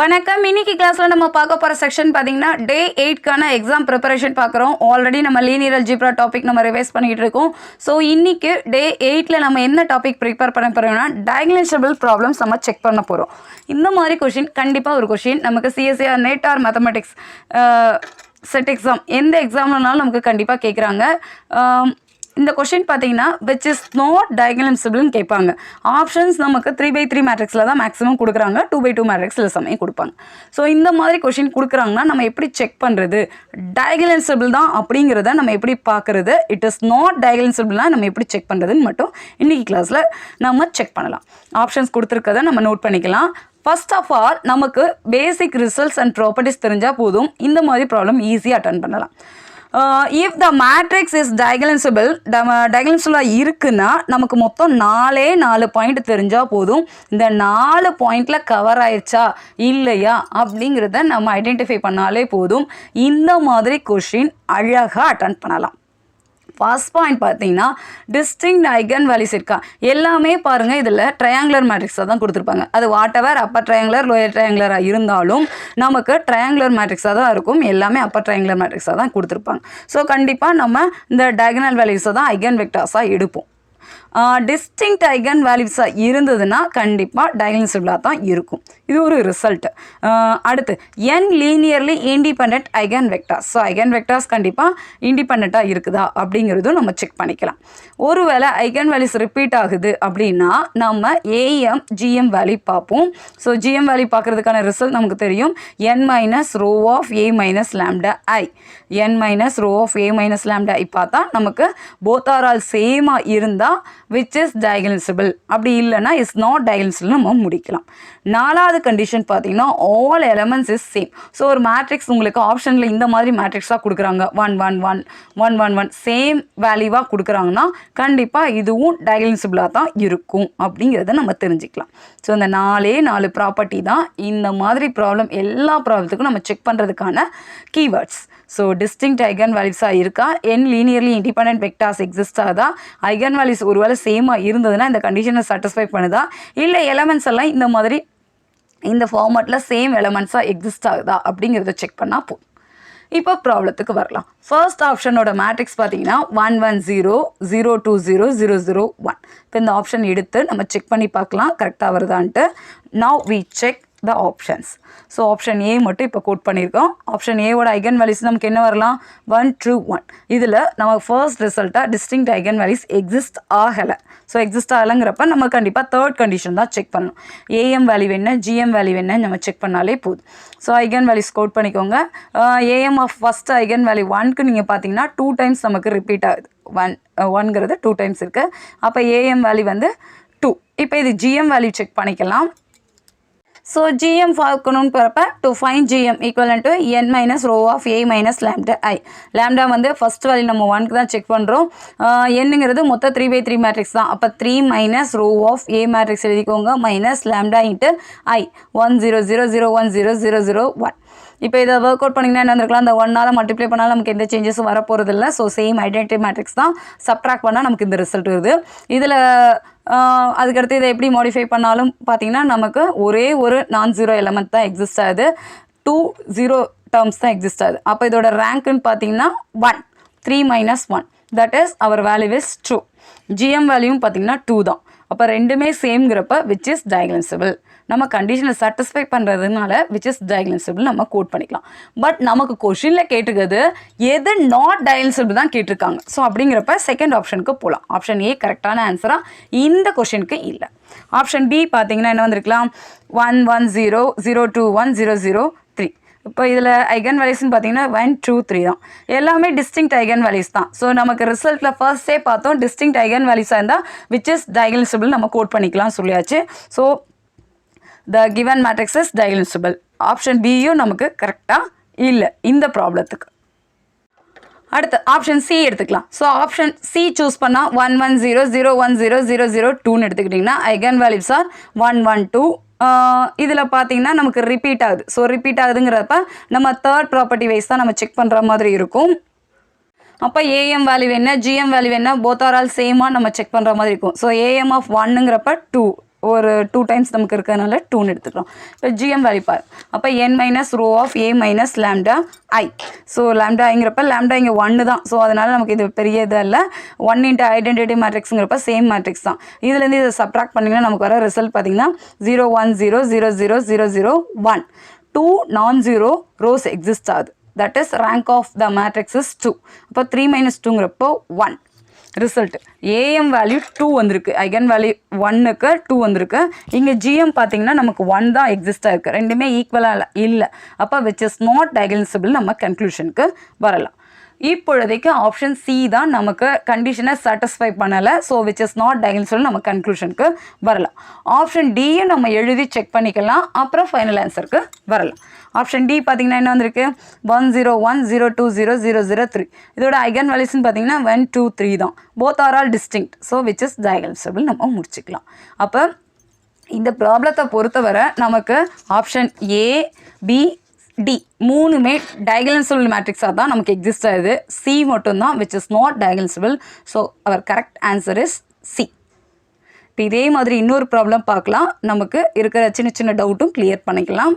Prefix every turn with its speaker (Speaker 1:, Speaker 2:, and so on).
Speaker 1: வணக்கம். இன்னைக்கு கிளாஸ்ல நம்ம பார்க்க போற செக்ஷன் பாத்தீங்கன்னா டே 8க்கான எக்ஸாம் ப்ரிப்பரேஷன் பார்க்குறோம். ஆல்ரெடி நம்ம லீனியர் அல்ஜிப்ரா டாபிக் நம்ம ரிவைஸ் பண்ணிட்டு இருக்கோம். ஸோ இன்னைக்கு டே 8ல நம்ம என்ன டாபிக் ப்ரிப்பேர் பண்ண போறோம்னா டயக்னலைசபிள் ப்ராப்ளம்ஸ் நம்ம செக் பண்ண போறோம். இந்த மாதிரி கொஷின் கண்டிப்பாக ஒரு கொஷின் நமக்கு CSIR NET or mathematics SET exam எந்த எக்ஸாம்னாலும் நமக்கு கண்டிப்பாக கேட்குறாங்க. இந்த கொஷின் பார்த்தீங்கன்னா விச் இஸ் நாட் டயக்னலைசபிள்னு கேட்பாங்க. ஆப்ஷன்ஸ் நமக்கு 3/3 மேட்ரிக்ஸில் தான் மேக்ஸிமம் கொடுக்குறாங்க. 2/2 மேட்ரிக்ஸில் சமயம் கொடுப்பாங்க. ஸோ இந்த மாதிரி கொஷின் கொடுக்குறாங்கன்னா நம்ம எப்படி செக் பண்ணுறது, டயக்னலைசபிள் தான் அப்படிங்கிறத நம்ம எப்படி பார்க்குறது, இட் இஸ் நாட் டயக்னலைசபிள்னா நம்ம எப்படி செக் பண்ணுறதுன்னு மட்டும் இன்றைக்கி கிளாஸில் நம்ம செக் பண்ணலாம். ஆப்ஷன்ஸ் கொடுத்துருக்கதை நம்ம நோட் பண்ணிக்கலாம். ஃபர்ஸ்ட் ஆஃப் ஆல் நமக்கு பேசிக் ரிசல்ட்ஸ் அண்ட் ப்ராப்பர்ட்டிஸ் தெரிஞ்சால் போதும், இந்த மாதிரி ப்ராப்ளம் ஈஸியாக அட்டன் பண்ணலாம். இஃப் த மேட்ரிக்ஸ் இஸ் டயக்னலைசபிளாக இருக்குன்னா நமக்கு மொத்தம் 4 பாயிண்ட் தெரிஞ்சால் போதும். இந்த 4 பாயிண்டில் கவர் ஆயிடுச்சா இல்லையா அப்படிங்கிறத நம்ம ஐடென்டிஃபை பண்ணாலே போதும். இந்த மாதிரி கொஷின் அழகாக அட்டன் பண்ணலாம். ஃபர்ஸ்ட் பாயிண்ட் பார்த்தீங்கன்னா டிஸ்டிங்க்ட் ஐகன் வேல்யூஸ் இருக்கா, எல்லாமே பாருங்கள் இதில் ட்ரையாங்குலர் மேட்ரிக்ஸாக தான் கொடுத்துருப்பாங்க. அது whatever upper triangular lower ட்ரையாங்குலராக இருந்தாலும் நமக்கு ட்ரையாங்குலர் மேட்ரிக்ஸாக தான் இருக்கும். எல்லாமே அப்பர் ட்ரையாங்குலர் மேட்ரிக்ஸாக தான் கொடுத்துருப்பாங்க. ஸோ கண்டிப்பாக நம்ம இந்த டயகனல் வேல்யூஸை தான் ஐகன் வெக்டார்ஸாக எடுப்போம். டிஸ்டிங்க்ட் ஐகன் வேல்யூஸாக இருந்ததுன்னா கண்டிப்பாக டயக்னலைசபிளாக தான் இருக்கும். இது ஒரு ரிசல்ட். அடுத்து n linearly independent eigen vectors. So eigen vectors கண்டிப்பாக இண்டிபெண்ட்டாக இருக்குதா அப்படிங்கிறதும் நம்ம செக் பண்ணிக்கலாம். ஒருவேளை ஐகன் வேல்யூஸ் ரிப்பீட் ஆகுது அப்படின்னா நம்ம ஏஎம் ஜிஎம் வேல்யூ பார்ப்போம். ஸோ ஜிஎம் வேல்யூ பார்க்குறதுக்கான ரிசல்ட் நமக்கு தெரியும். n minus row of A minus lambda I. n minus row of A minus lambda I பார்த்தா நமக்கு போத் ஆர் ஆல் சேமாக இருந்தால் which is diagnosable, அப்படி இல்லைன்னா இஸ் நாட் டயக்னலைசபிள் நம்ம முடிக்கலாம். 4வது கண்டிஷன் பார்த்தீங்கன்னா all elements is same. So ஒரு மேட்ரிக்ஸ் உங்களுக்கு ஆப்ஷனில் இந்த மாதிரி மேட்ரிக்ஸாக கொடுக்குறாங்க, 1 1 1 1 1 1 சேம் வேல்யூவாக கொடுக்குறாங்கன்னா கண்டிப்பாக இதுவும் டயக்னலைசபிளாக தான் இருக்கும் அப்படிங்கிறத நம்ம தெரிஞ்சுக்கலாம். ஸோ இந்த 4 ப்ராப்பர்ட்டி தான் இந்த மாதிரி ப்ராப்ளம் எல்லா ப்ராப்ளத்துக்கும் நம்ம செக் பண்ணுறதுக்கான கீவேர்ட்ஸ். ஸோ டிஸ்டிங்க்ட் ஐகன் வேல்யூஸாக இருக்கா, n linearly independent vectors exist ஆகுதா, ஐகன் வேல்யூஸ் ஒருவேளை சேமாக இருந்ததுன்னா இந்த கண்டிஷனை சாட்டிஸ்ஃபை பண்ணுதா, இல்லை எலமெண்ட்ஸ் எல்லாம் இந்த மாதிரி இந்த ஃபார்மேட்டில் சேம் எலமெண்ட்ஸாக எக்ஸிஸ்ட் ஆகுதா அப்படிங்கிறத செக் பண்ணால் போதும். இப்போ ப்ராப்ளத்துக்கு வரலாம். ஃபர்ஸ்ட் ஆப்ஷனோட மேட்ரிக்ஸ் பார்த்தீங்கன்னா 1 1 0 0 2 0 0 0 1. இப்போ இந்த ஆப்ஷன் எடுத்து நம்ம செக் பண்ணி பார்க்கலாம் கரெக்டாக வருதான்ட்டு. Now we check the options. So option A மட்டும் இப்போ கோட் பண்ணியிருக்கோம். ஆப்ஷன் ஏவோட ஐகன் வேல்யூஸ் நமக்கு என்ன வரலாம், 1 2 1. இதில் நமக்கு ஃபர்ஸ்ட் ரிசல்ட்டாக டிஸ்டிங்க்ட் ஐகன் வேல்யூஸ் எக்ஸிஸ்ட் ஆகலை. ஸோ எக்ஸிஸ்ட் ஆகலைங்கிறப்ப நம்ம கண்டிப்பாக தேர்ட் கண்டிஷன் தான் செக் பண்ணணும். ஏஎம் வேல்யூ என்ன ஜிஎம் வேல்யூ என்ன நம்ம செக் பண்ணாலே போதும். ஸோ ஐகன் வேல்யூஸ் கோட் பண்ணிக்கோங்க. AM of first eigen value 1க்கு நீங்கள் பார்த்தீங்கன்னா 2 டைம்ஸ் நமக்கு ரிப்பீட் ஆகுது. 1ங்கிறது 2 டைம்ஸ் இருக்குது. அப்போ ஏஎம் வேல்யூ வந்து 2. இப்போ இது ஜிஎம் வேல்யூ செக் பண்ணிக்கலாம். ஸோ ஜிஎம் பார்க்கணும்னு போகிறப்ப to find GM equivalent to n minus row of A minus lambda I. Lambda வந்து ஃபஸ்ட் வேல்யூ நம்ம 1க்கு தான் செக் பண்ணுறோம். என்னங்கிறது மொத்தம் 3/3 மேட்ரிக்ஸ் தான். அப்போ 3 minus row of A matrix எழுதிக்கோங்க மைனஸ் லேம்டா இன்ட்டு ஐ 1 0 0 0 1 0 0 0 1. இப்போ இதை ஒர்க் அவுட் பண்ணிங்கன்னா என்ன இருக்கலாம், அந்த 1ஆல் மல்டிப்ளை பண்ணாலும் நமக்கு எந்த சேஞ்சஸும் வரப்போகிறது இல்லை. ஸோ சேம் ஐடென்டிட்டி மேட்ரிக்ஸ் தான். சப்ட்ராக்ட் பண்ணால் நமக்கு இந்த ரிசல்ட் வருது. இதில் அதுக்கடுத்து இதை எப்படி மாடிஃபை பண்ணாலும் பார்த்தீங்கன்னா நமக்கு ஒரே ஒரு நான் ஜீரோ எலமெண்ட் தான் எக்ஸிஸ்ட் ஆகுது, 2 0 டேர்ம்ஸ் தான் எக்ஸிஸ்ட் ஆகுது. அப்போ இதோட ரேங்க்குன்னு பார்த்தீங்கன்னா 1 3 minus 1 that is our value is true. GM வேல்யூவும் பார்த்தீங்கன்னா 2 தான். அப்போ ரெண்டுமே சேம்ங்கிறப்ப விச் இஸ் டயக்னலைசபிள். நம்ம கண்டிஷனை சாட்டிஸ்ஃபை பண்ணுறதுனால விச் இஸ் டயக்னலைசபிள் நம்ம கோட் பண்ணிக்கலாம். பட் நமக்கு கொஷினில் கேட்டுக்கிறது எது நாட் டயக்னலைசபிள் தான் கேட்டிருக்காங்க. ஸோ அப்படிங்கிறப்ப செகண்ட் ஆப்ஷனுக்கு போகலாம். ஆப்ஷன் ஏ கரெக்டான ஆன்சராக இந்த கொஷினுக்கு இல்லை. ஆப்ஷன் பி பார்த்தீங்கன்னா என்ன வந்திருக்கலாம், 1 1 0 0 2 1 0 0 3. இப்போ இதில் ஐகன் வேல்யூஸ்ன்னு பார்த்தீங்கன்னா 1 2 3 தான். எல்லாமே டிஸ்டிங்க்ட் ஐகன் வேல்யூஸ் தான். ஸோ நமக்கு ரிசல்ட்டில் ஃபர்ஸ்டே பார்த்தோம் டிஸ்டிங்க்ட் ஐகன் வேல்யூஸாக இருந்தால் விச் இஸ் டயக்னலைசபிள் நம்ம கோட் பண்ணிக்கலாம் சொல்லியாச்சு. So the given matrix is diagonalizable. Option பியும் நமக்கு கரெக்டாக இல்லை இந்த ப்ராப்ளத்துக்கு. அடுத்து ஆப்ஷன் சி எடுத்துக்கலாம். ஸோ ஆப்ஷன் சி சூஸ் பண்ணால் 1 1 0 0 1 0 0 0 2ன்னு எடுத்துக்கிட்டிங்கன்னா ஐகன் வேல்யூஸ் ஆர் 1 1 2. இதில் பார்த்தீங்கன்னா நமக்கு ரிப்பீட் ஆகுது. ஸோ ரிப்பீட் ஆகுதுங்கிறப்ப நம்ம தேர்ட் ப்ராப்பர்ட்டி வைஸ் தான் நம்ம செக் பண்ணுற மாதிரி இருக்கும். அப்போ ஏஎம் வேல்யூ என்ன ஜிஎம் வேல்யூ என்ன போத் ஆர் ஆல் சேமாக நம்ம செக் பண்ணுற மாதிரி இருக்கும். ஸோ ஏஎம் ஆஃப் 1ங்கிறப்ப 2 ஒரு 2 டைம்ஸ் நமக்கு இருக்கிறதுனால 2ன்னு எடுத்துக்கிறோம். இப்போ ஜிஎம் வேல்யூ பாரு. அப்போ n minus row of a minus lambda I. So லேம்டாங்கிறப்ப லேம்டா இங்கே 1 தான். ஸோ அதனால் நமக்கு இது பெரிய இது இல்லை. 1 இன்ட்டு ஐடென்டிட்டி மேட்ரிக்ஸுங்கிறப்ப சேம் மேட்ரிக்ஸ் தான். இதுலேருந்து இதை சப்ராக்ட் பண்ணிங்கன்னா நமக்கு வர ரிசல்ட் பார்த்தீங்கன்னா 0 1 0 0 0 0 0 1. 2 non-zero rows exist ஆகுது. That is rank of the matrix is 2. அப்போ 3 minus 2ங்கிறப்போ 1. ரிசல்ட் ஏஎம் வேல்யூ 2 வந்திருக்கு. ஐகன் வேல்யூ 1க்கு 2 வந்திருக்கு. இங்கே ஜிஎம் பார்த்தீங்கன்னா நமக்கு 1 தான் எக்ஸிஸ்டாக இருக்குது. ரெண்டுமே ஈக்குவலாக இல்லை. அப்போ விச் இஸ் நாட் டைகன்சிபிள் நம்ம கன்க்ளூஷனுக்கு வரலாம். இப்பொழுதைக்கு ஆப்ஷன் சி தான் நமக்கு கண்டிஷனை சாட்டிஸ்ஃபை பண்ணலை. ஸோ விச் இஸ் நாட் டைகன்சிபிள் நம்ம கன்க்ளூஷனுக்கு வரலாம். ஆப்ஷன் டியை நம்ம எழுதி செக் பண்ணிக்கலாம். அப்புறம் ஃபைனல் ஆன்சருக்கு வரலாம். ஆப்ஷன் டி பார்த்தீங்கன்னா என்ன வந்திருக்கு 1 0 1 0 2 0 0 0 3. இதோட ஐகன் வேல்யூஸ்ன்னு பார்த்தீங்கன்னா 1 2 3 தான். Both are all distinct. So which is diagonalizable நம்ம முடிச்சுக்கலாம். அப்போ இந்த ப்ராப்ளத்தை பொறுத்தவரை நமக்கு ஆப்ஷன் ஏ பி டி மூணுமே டைகன்சிபிள் மேட்ரிக்ஸாக தான் நமக்கு எக்ஸிஸ்ட் ஆகுது. சி மட்டும்தான் which is not diagonalizable. So our correct answer is C. இப்போ இதே மாதிரி இன்னொரு ப்ராப்ளம் பார்க்கலாம். நமக்கு இருக்கிற சின்ன சின்ன டவுட்டும் கிளியர் பண்ணிக்கலாம்.